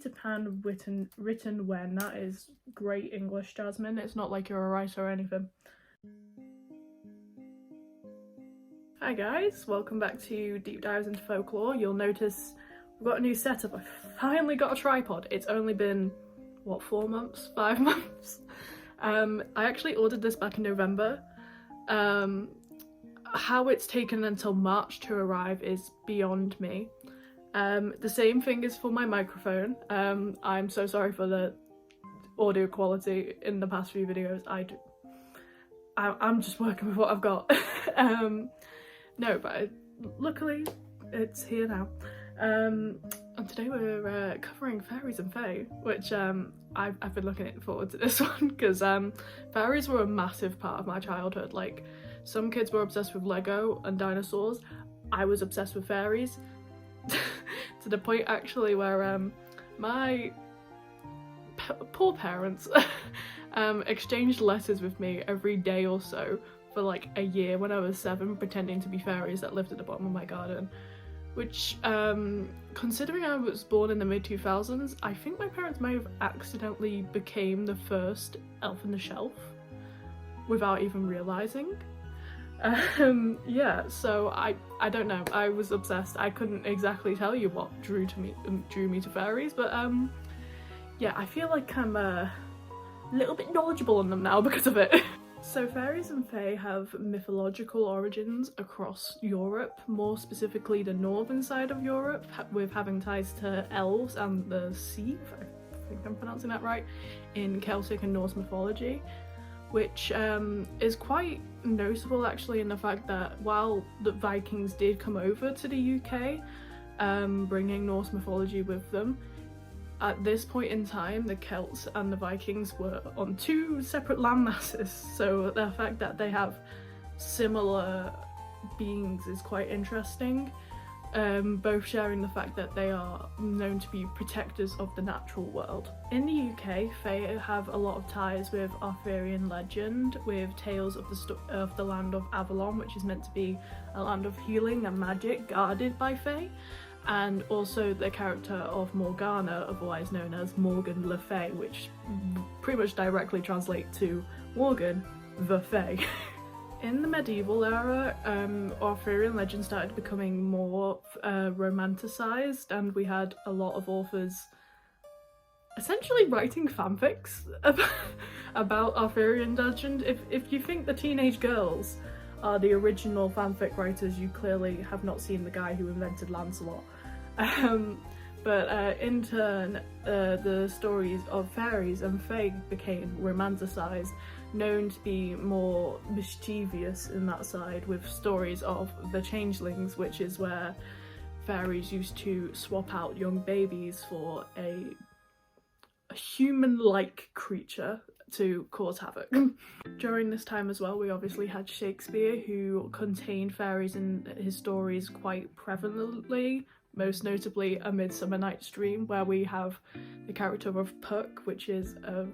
Peter Pan written when? That is great English, Jasmine. It's not like you're a writer or anything. Hi guys, welcome back to Deep Dives into Folklore. You'll notice we've got a new setup. I finally got a tripod. It's only been, what, 4 months? 5 months? I actually ordered this back in November. How it's taken until March to arrive is beyond me. The same thing is for my microphone. I'm so sorry for the audio quality in the past few videos. I'm just working with what I've got. No, but luckily it's here now. And today we're covering Fairies and Fae, which I've been looking forward to this one because fairies were a massive part of my childhood. Like, some kids were obsessed with Lego and dinosaurs. I was obsessed with fairies to the point actually where my poor parents exchanged letters with me every day or so for like a year when I was 7, pretending to be fairies that lived at the bottom of my garden. Which, considering I was born in the mid-2000s, I think my parents may have accidentally became the first elf on the shelf without even realising. Yeah, so I don't know, I was obsessed. I couldn't exactly tell you what drew me to fairies, but yeah, I feel like I'm a little bit knowledgeable on them now because of it. So fairies and fae have mythological origins across Europe, more specifically the northern side of Europe, with having ties to elves and the sea, I think I'm pronouncing that right, in Celtic and Norse mythology, which is quite notable actually in the fact that while the Vikings did come over to the UK, bringing Norse mythology with them, at this point in time, the Celts and the Vikings were on 2 separate landmasses, so the fact that they have similar beings is quite interesting, both sharing the fact that they are known to be protectors of the natural world. In the UK, Fae have a lot of ties with Arthurian legend, with tales of the land of Avalon, which is meant to be a land of healing and magic guarded by Fae, and also the character of Morgana, otherwise known as Morgan Le Fay, which pretty much directly translates to Morgan the Fae. In the medieval era, Arthurian legend started becoming more romanticised, and we had a lot of authors essentially writing fanfics about Arthurian legend. If you think the teenage girls are the original fanfic writers, you clearly have not seen the guy who invented Lancelot. But in turn, the stories of fairies and fae became romanticised, known to be more mischievous in that side, with stories of the changelings, which is where fairies used to swap out young babies for a human-like creature to cause havoc. During this time as well, we obviously had Shakespeare, who contained fairies in his stories quite prevalently, most notably A Midsummer Night's Dream, where we have the character of Puck, which is a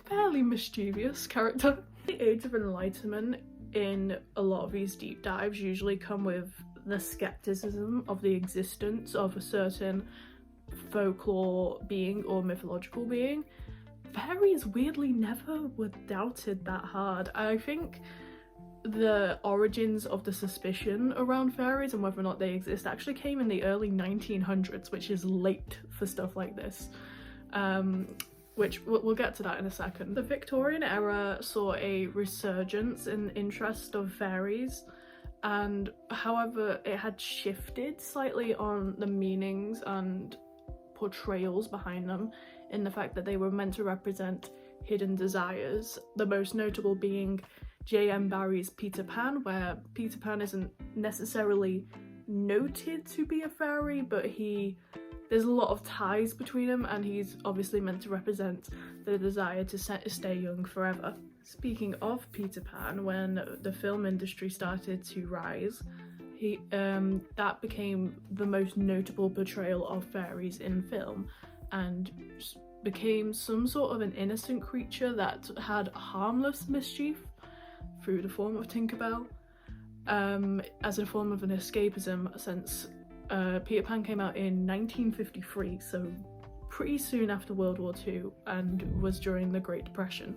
fairly mischievous character. The Age of Enlightenment in a lot of these deep dives usually come with the skepticism of the existence of a certain folklore being or mythological being. Fairies weirdly never were doubted that hard. I think the origins of the suspicion around fairies and whether or not they exist actually came in the early 1900s, which is late for stuff like this, which we'll get to that in a second. The Victorian era saw a resurgence in interest of fairies, and however it had shifted slightly on the meanings and portrayals behind them, in the fact that they were meant to represent hidden desires, the most notable being J.M. Barrie's Peter Pan, where Peter Pan isn't necessarily noted to be a fairy, but there's a lot of ties between them, and he's obviously meant to represent the desire to stay young forever. Speaking of Peter Pan, when the film industry started to rise, that became the most notable portrayal of fairies in film, and became some sort of an innocent creature that had harmless mischief through the form of Tinkerbell, as a form of an escapism, since Peter Pan came out in 1953, so pretty soon after World War II and was during the Great Depression.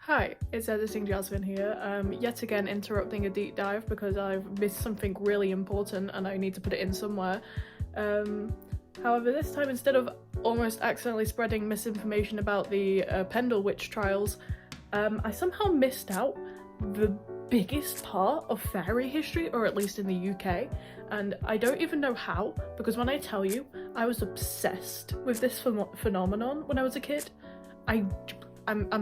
Hi, it's Editing Jasmine here, yet again interrupting a deep dive because I've missed something really important and I need to put it in somewhere. However, this time, instead of almost accidentally spreading misinformation about the Pendle witch trials, I somehow missed out the biggest part of fairy history, or at least in the UK, and I don't even know how, because when I tell you, I was obsessed with this phenomenon when I was a kid. I'm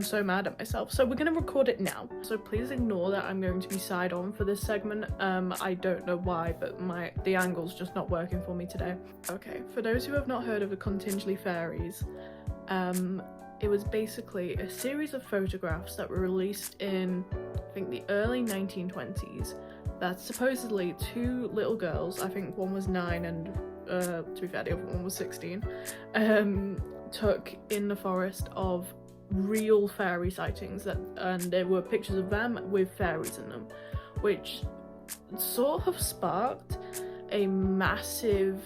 so mad at myself. So we're gonna record it now. So please ignore that I'm going to be side on for this segment. I don't know why, but the angle's just not working for me today. Okay, for those who have not heard of the Contingely Fairies, it was basically a series of photographs that were released in, I think, the early 1920s, that supposedly two little girls, I think one was 9 and to be fair, the other one was 16, took in the forest of real fairy sightings, and there were pictures of them with fairies in them, which sort of sparked a massive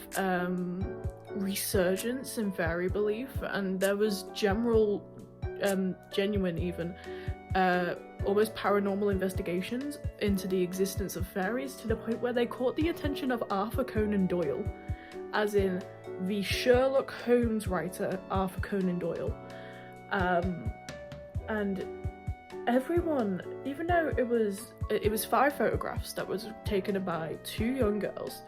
resurgence in fairy belief, and there was genuine even almost paranormal investigations into the existence of fairies, to the point where they caught the attention of Arthur Conan Doyle, as in the Sherlock Holmes writer Arthur Conan Doyle. And everyone, even though it was 5 photographs that was taken by 2 young girls,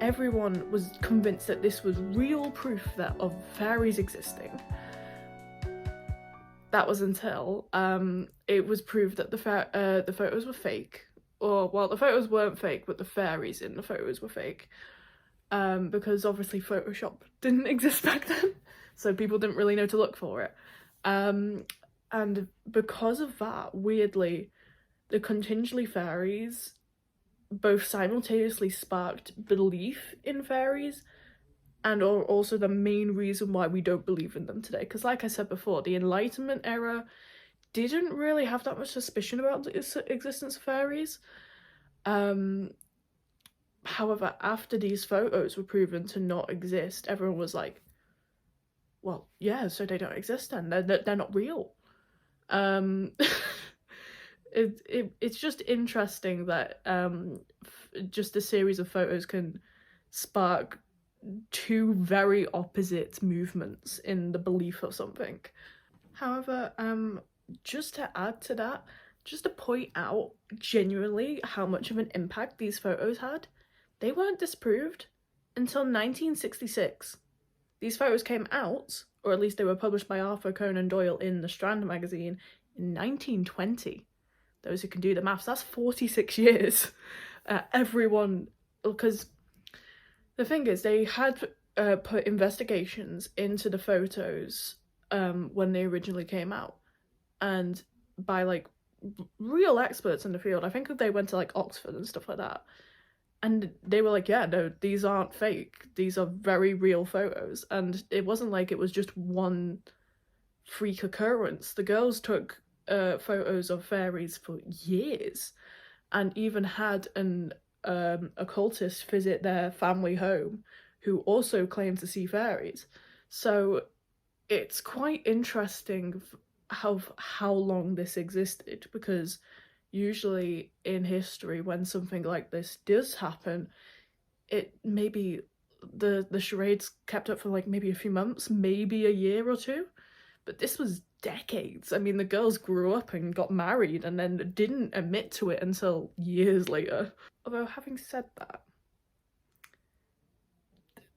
everyone was convinced that this was real proof of fairies existing. That was until it was proved that the photos were fake, or well, the photos weren't fake, but the fairies in the photos were fake, because obviously Photoshop didn't exist back then, so people didn't really know to look for it. And because of that, weirdly, the Contingely Fairies both simultaneously sparked belief in fairies, and are also the main reason why we don't believe in them today. Because like I said before, the Enlightenment era didn't really have that much suspicion about the existence of fairies. However, after these photos were proven to not exist, everyone was like, well, yeah, so they don't exist then, they're not real. It's just interesting that just a series of photos can spark 2 very opposite movements in the belief of something. However, just to add to that, just to point out genuinely how much of an impact these photos had, they weren't disproved until 1966. These photos came out, or at least they were published by Arthur Conan Doyle in the Strand magazine in 1920. Those who can do the maths, that's 46 years. Everyone, because the thing is, they had put investigations into the photos when they originally came out, and by like real experts in the field. I think they went to like Oxford and stuff like that. And they were like, yeah, no, these aren't fake. These are very real photos. And it wasn't like it was just one freak occurrence. The girls took photos of fairies for years, and even had an occultist visit their family home who also claimed to see fairies. So it's quite interesting how long this existed, because usually in history, when something like this does happen, it maybe the charades kept up for like maybe a few months, maybe a year or 2, but this was decades. I mean, the girls grew up and got married and then didn't admit to it until years later. Although, having said that,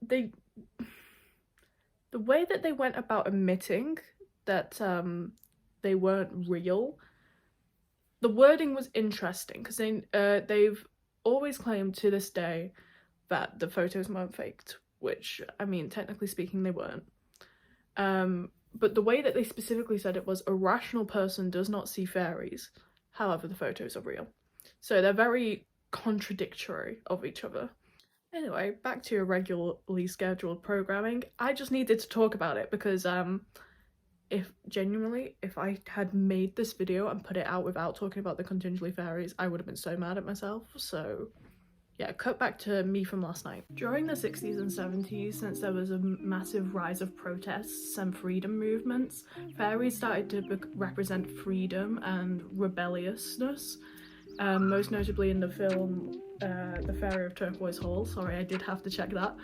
the way that they went about admitting that they weren't real, the wording was interesting, because they've always claimed to this day that the photos weren't faked, which, I mean, technically speaking, they weren't. But the way that they specifically said it was, a rational person does not see fairies, however the photos are real. So they're very contradictory of each other. Anyway, back to your regularly scheduled programming. I just needed to talk about it because if I had made this video and put it out without talking about the Contingely Fairies, I would have been so mad at myself. So yeah, cut back to me from last night. During the 60s and 70s, since there was a massive rise of protests and freedom movements, fairies started to represent freedom and rebelliousness, most notably in the film The Fairy of Turquoise Hall. Sorry, I did have to check that.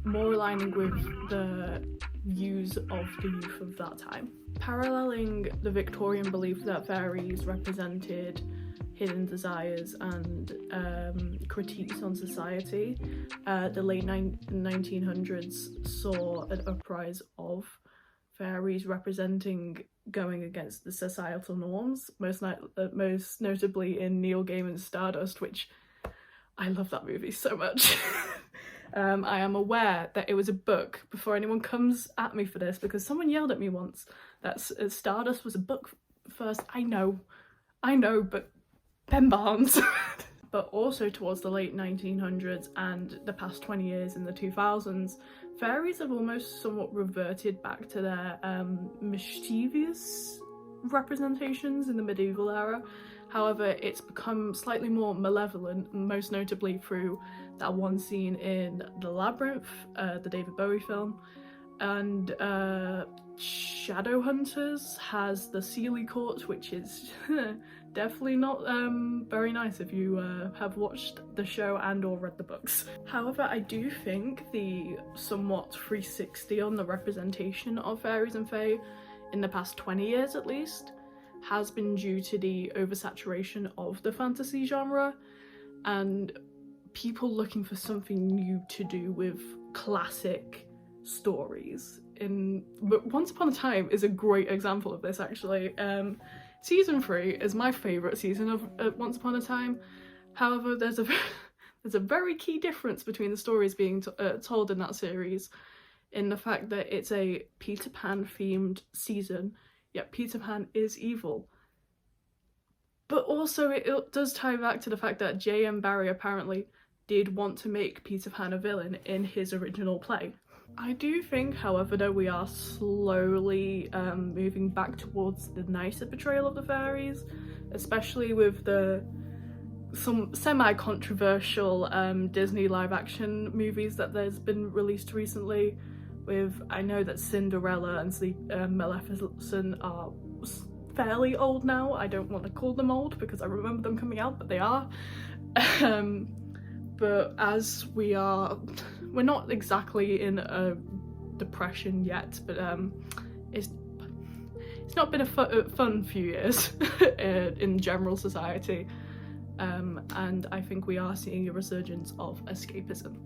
More aligning with the views of the youth of that time. Paralleling the Victorian belief that fairies represented hidden desires and critiques on society, the late 1900s saw an uprise of fairies representing going against the societal norms, most notably in Neil Gaiman's Stardust, which I love that movie so much. I am aware that it was a book, before anyone comes at me for this, because someone yelled at me once that Stardust was a book first. I know, but Ben Barnes. But also towards the late 1900s and the past 20 years in the 2000s, fairies have almost somewhat reverted back to their mischievous representations in the medieval era. However, it's become slightly more malevolent, most notably through that one scene in The Labyrinth, the David Bowie film, and Shadowhunters has the Sealy Court, which is definitely not very nice if you have watched the show and or read the books. However, I do think the somewhat 360 on the representation of fairies and fae in the past 20 years at least has been due to the oversaturation of the fantasy genre and people looking for something new to do with classic stories. But Once Upon a Time is a great example of this, actually. Season 3 is my favourite season of Once Upon a Time. However, there's a very key difference between the stories being told in that series, in the fact that it's a Peter Pan themed season, yet Peter Pan is evil. But also it does tie back to the fact that J.M. Barrie apparently did want to make Peter Pan a villain in his original play. I do think, however, though, we are slowly moving back towards the nicer portrayal of the fairies, especially with some semi-controversial Disney live-action movies that there's been released recently. I know that Cinderella and Maleficent are fairly old now. I don't want to call them old because I remember them coming out, but they are. But as we're not exactly in a depression yet, but it's not been a fun few years in general society, and I think we are seeing a resurgence of escapism.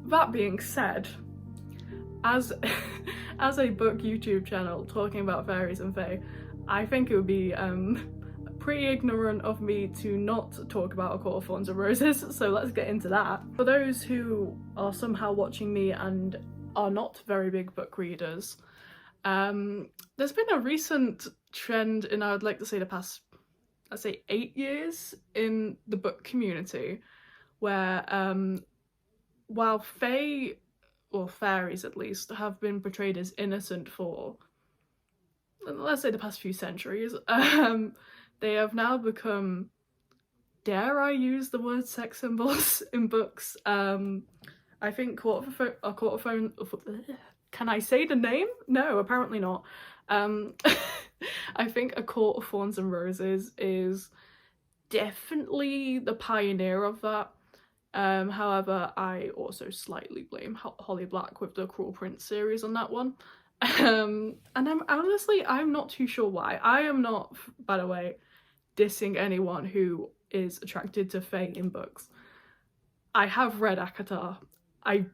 That being said, as a book YouTube channel talking about fairies and fae, I think it would be pretty ignorant of me to not talk about A Court of Thorns and Roses, so let's get into that. For those who are somehow watching me and are not very big book readers, there's been a recent trend in, I would like to say, the past, I'd say 8 years in the book community, where while fae, or fairies at least, have been portrayed as innocent for, let's say, the past few centuries, they have now become, dare I use the word, sex symbols in books. I think can I say the name? No, apparently not. I think A Court of Thorns and Roses is definitely the pioneer of that. However, I also slightly blame Holly Black with the Cruel Prince series on that one. And I'm not too sure why. I am not, by the way, dissing anyone who is attracted to fae in books. I have read ACOTAR. I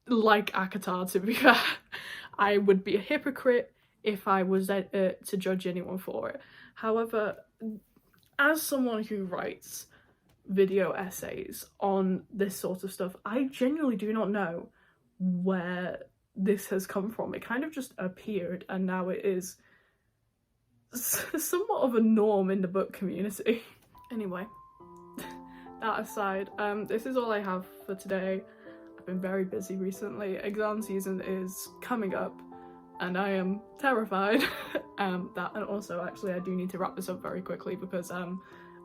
like ACOTAR, to be fair. I would be a hypocrite if I was to judge anyone for it. However, as someone who writes video essays on this sort of stuff, I genuinely do not know where this has come from. It kind of just appeared and now it is somewhat of a norm in the book community. Anyway, that aside, this is all I have for today. I've been very busy recently. Exam season is coming up and I am terrified. And also, actually, I do need to wrap this up very quickly because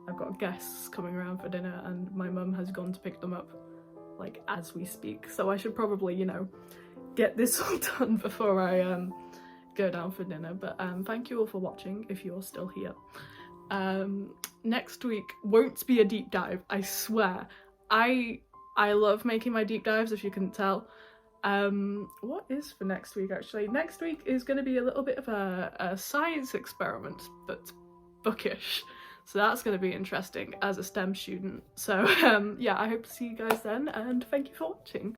I've got guests coming around for dinner and my mum has gone to pick them up like as we speak, so I should probably, you know, get this all done before I go down for dinner. But thank you all for watching if you're still here. Next week won't be a deep dive, I swear. I love making my deep dives, if you couldn't tell. What is for next week actually? Next week is going to be a little bit of a science experiment, but bookish. So that's going to be interesting as a STEM student. So yeah, I hope to see you guys then, and thank you for watching.